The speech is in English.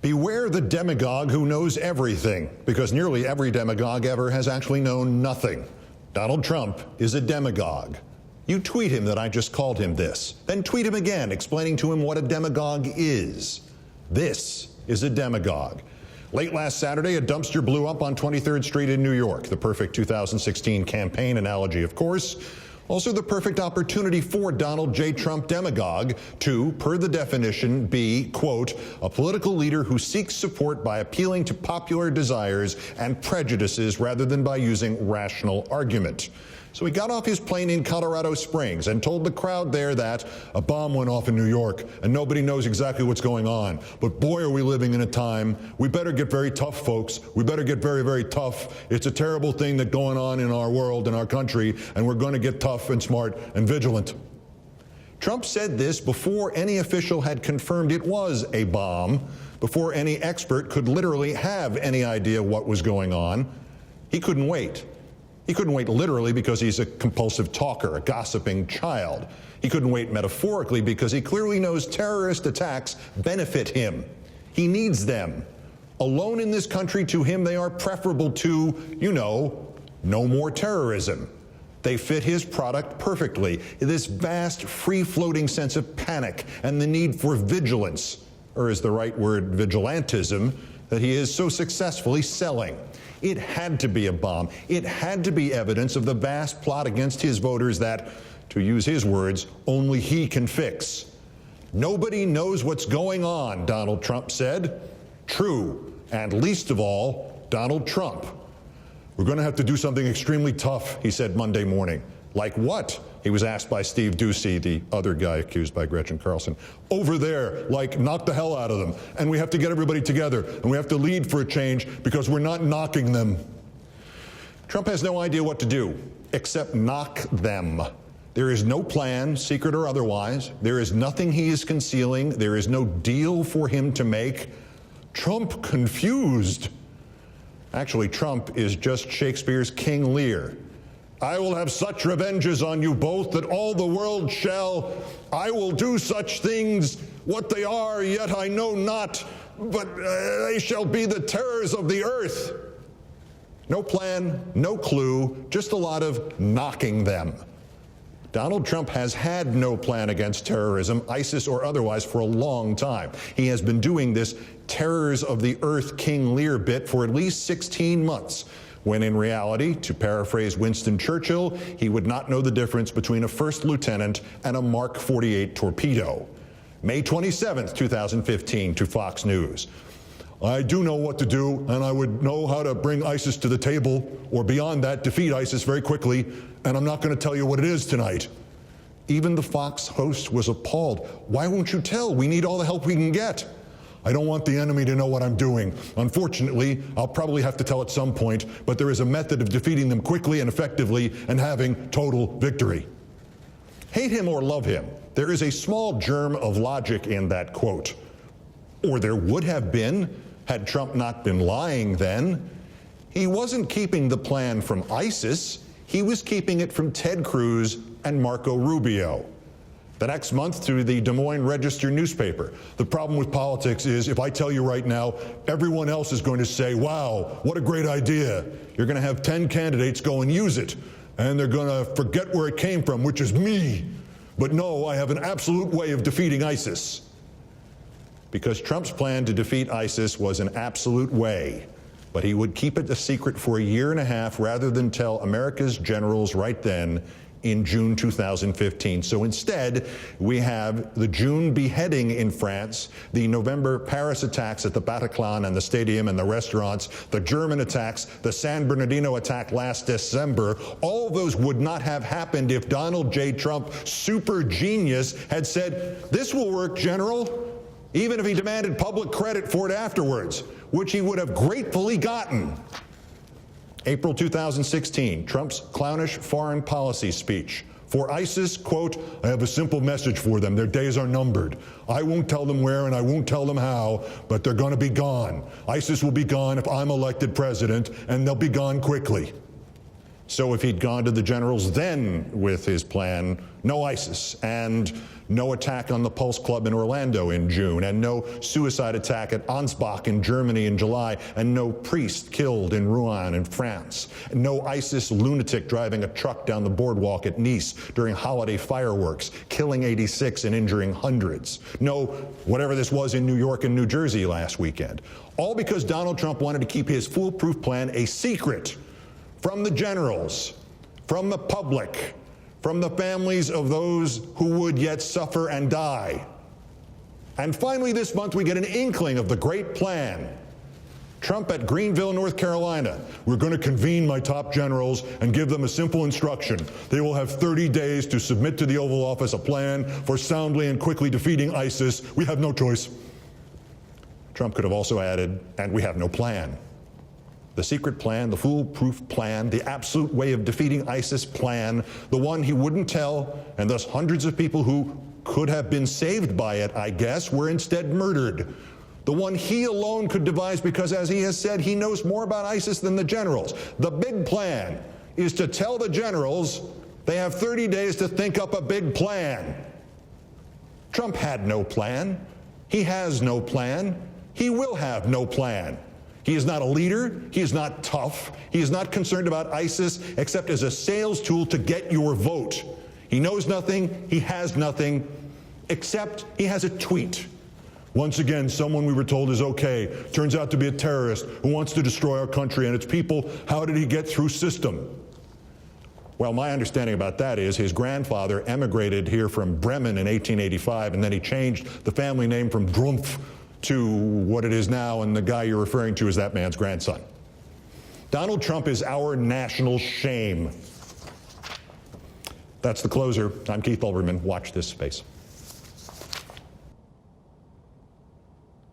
Beware the demagogue who knows everything, because nearly every demagogue ever has actually known nothing. Donald Trump is a demagogue. You tweet him that I just called him this. Then tweet him again, explaining to him what a demagogue is. This is a demagogue. Late last Saturday, a dumpster blew up on 23rd Street in New York. The perfect 2016 campaign analogy, of course. Also the perfect opportunity for Donald J. Trump demagogue to, per the definition, be, quote, a political leader who seeks support by appealing to popular desires and prejudices rather than by using rational argument. So he got off his plane in Colorado Springs and told the crowd there that a bomb went off in New York and nobody knows exactly what's going on. But boy, are we living in a time. We better get very tough, folks. We better get very, very tough. It's a terrible thing that's going on in our world, in our country, and we're going to get tough and smart and vigilant. Trump said this before any official had confirmed it was a bomb, before any expert could literally have any idea what was going on. He couldn't wait. He couldn't wait literally because he's a compulsive talker, a gossiping child. He couldn't wait metaphorically because he clearly knows terrorist attacks benefit him. He needs them. Alone in this country, to him, they are preferable to, you know, no more terrorism. They fit his product perfectly. This vast, free-floating sense of panic and the need for vigilance, or is the right word vigilantism, that he is so successfully selling. It had to be a bomb. It had to be evidence of the vast plot against his voters that, to use his words, only he can fix. Nobody knows what's going on, Donald Trump said. True, and least of all, Donald Trump. We're going to have to do something extremely tough, he said Monday morning. Like what? He was asked by Steve Doocy, the other guy accused by Gretchen Carlson. Over there, like knock the hell out of them. And we have to get everybody together, and we have to lead for a change because we're not knocking them. Trump has no idea what to do except knock them. There is no plan, secret or otherwise. There is nothing he is concealing. There is no deal for him to make. Trump confused. Actually, Trump is just Shakespeare's King Lear. I will have such revenges on you both that all the world shall. I will do such things, what they are, yet I know not, but they shall be the terrors of the earth. No plan, no clue, just a lot of knocking them. Donald Trump has had no plan against terrorism, ISIS or otherwise, for a long time. He has been doing this terrors of the earth King Lear bit for at least 16 months. When in reality, to paraphrase Winston Churchill, he would not know the difference between a first lieutenant and a Mark 48 torpedo. May 27th, 2015, to Fox News. I do know what to do, and I would know how to bring ISIS to the table, or beyond that, defeat ISIS very quickly, and I'm not going to tell you what it is tonight. Even the Fox host was appalled. Why won't you tell? We need all the help we can get. I don't want the enemy to know what I'm doing. Unfortunately, I'll probably have to tell at some point, but there is a method of defeating them quickly and effectively and having total victory. Hate him or love him, there is a small germ of logic in that quote. Or there would have been, had Trump not been lying then. He wasn't keeping the plan from ISIS. He was keeping it from Ted Cruz and Marco Rubio. The next month, to the Des Moines Register newspaper. The problem with politics is, if I tell you right now, everyone else is going to say, wow, what a great idea. You're going to have 10 candidates go and use it, and they're going to forget where it came from, which is me. But no, I have an absolute way of defeating ISIS. Because Trump's plan to defeat ISIS was an absolute way, but he would keep it a secret for a year and a half rather than tell America's generals right then in June 2015. So instead, we have the June beheading in France, the November Paris attacks at the Bataclan and the stadium and the restaurants, the German attacks, the San Bernardino attack last December. All of those would not have happened if Donald J. Trump, super genius, had said, this will work, General, even if he demanded public credit for it afterwards, which he would have gratefully gotten. April 2016, Trump's clownish foreign policy speech. For ISIS, quote, I have a simple message for them. Their days are numbered. I won't tell them where and I won't tell them how, but they're going to be gone. ISIS will be gone if I'm elected president, and they'll be gone quickly. So if he'd gone to the generals then with his plan, no ISIS, and no attack on the Pulse Club in Orlando in June, and no suicide attack at Ansbach in Germany in July, and no priest killed in Rouen in France, and no ISIS lunatic driving a truck down the boardwalk at Nice during holiday fireworks, killing 86 and injuring hundreds. No whatever this was in New York and New Jersey last weekend. All because Donald Trump wanted to keep his foolproof plan a secret from the generals, from the public, from the families of those who would yet suffer and die. And finally this month we get an inkling of the great plan. Trump at Greenville, North Carolina. We're going to convene my top generals and give them a simple instruction. They will have 30 days to submit to the Oval Office a plan for soundly and quickly defeating ISIS. We have no choice. Trump could have also added, and we have no plan. The secret plan, the foolproof plan, the absolute way of defeating ISIS plan, the one he wouldn't tell, and thus hundreds of people who could have been saved by it, I guess, were instead murdered. The one he alone could devise because, as he has said, he knows more about ISIS than the generals. The big plan is to tell the generals they have 30 days to think up a big plan. Trump had no plan. He has no plan. He will have no plan. He is not a leader. He is not tough. He is not concerned about ISIS except as a sales tool to get your vote. He knows nothing. He has nothing, except he has a tweet. Once again, someone we were told is okay turns out to be a terrorist who wants to destroy our country and its people. How did he get through system? Well, my understanding about that is his grandfather emigrated here from Bremen in 1885, and then he changed the family name from Drumpf to what it is now, and the guy you're referring to is that man's grandson. Donald Trump is our national shame. That's the closer. I'm Keith Olbermann. Watch this space.